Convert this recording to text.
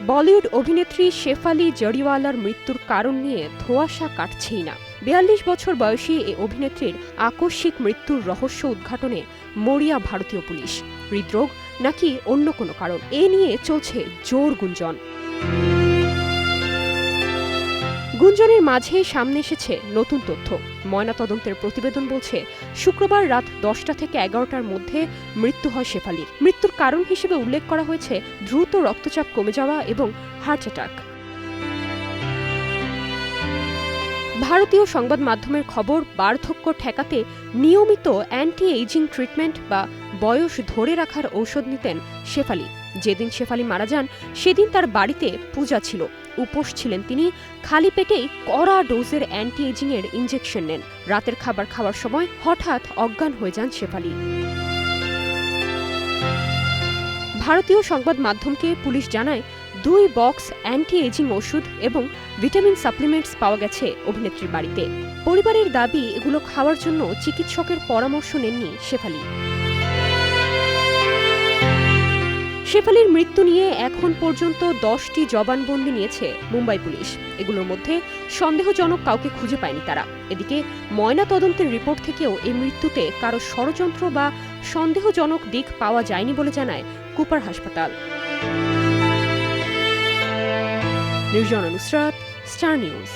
বলিউড অভিনেত্রী শেফালি জরিওয়ালার মৃত্যুর কারণ নিয়ে ধোঁয়াশা কাটছেই না। ৪২ বছর বয়সী এই অভিনেত্রীর আকস্মিক মৃত্যুর রহস্য উদ্ঘাটনে মরিয়া ভারতীয় পুলিশ। হৃদরোগ নাকি অন্য কোনো কারণ, এ নিয়ে চলছে জোর গুঞ্জন। গুঞ্জনের মাঝে সামনে এসেছে নতুন তথ্য। ময়নাতদন্তের প্রতিবেদন বলছে, শুক্রবার রাত ১০টা থেকে ১১টার মধ্যে মৃত্যু হয় শেফালির। মৃত্যুর কারণ হিসেবে উল্লেখ করা হয়েছে দ্রুত রক্তচাপ কমে যাওয়া এবং হার্ট অ্যাটাক। ভারতীয় সংবাদ মাধ্যমের খবর, বার্ধক্য ঠেকাতে নিয়মিত অ্যান্টি এইজিং ট্রিটমেন্ট বা বয়স ধরে রাখার ঔষধ নিতেন শেফালি। যেদিন শেফালি মারা যান সেদিন তার বাড়িতে পূজা ছিল, উপোস ছিলেন তিনি, খালি পেটেই কড়া ডোজের অ্যান্টি এইজিং এর ইনজেকশন নেন। রাতের খাবার খাওয়ার সময় হঠাৎ অজ্ঞান হয়ে যান শেফালি। ভারতীয় সংবাদ মাধ্যমকে পুলিশ জানায়, ২ বক্স অ্যান্টি এইজিং ওষুধ এবং ভিটামিন সাপ্লিমেন্টস পাওয়া গেছে অভিনেত্রীর বাড়িতে। পরিবারের দাবি, এগুলো খাওয়ার জন্য চিকিৎসকের পরামর্শ নেননি শেফালি। শেফালির মৃত্যু নিয়ে এখন পর্যন্ত 10টি জবানবন্দি নিয়েছে মুম্বাই পুলিশ। এগুলোর মধ্যে সন্দেহজনক কাউকে খুঁজে পায়নি তারা। এদিকে ময়নাতদন্তের রিপোর্ট থেকেও এই মৃত্যুতে কারো ষড়যন্ত্র বা সন্দেহজনক দিক পাওয়া যায়নি বলে জানায় কুপার হাসপাতাল। Nirjona Nusrat, star news.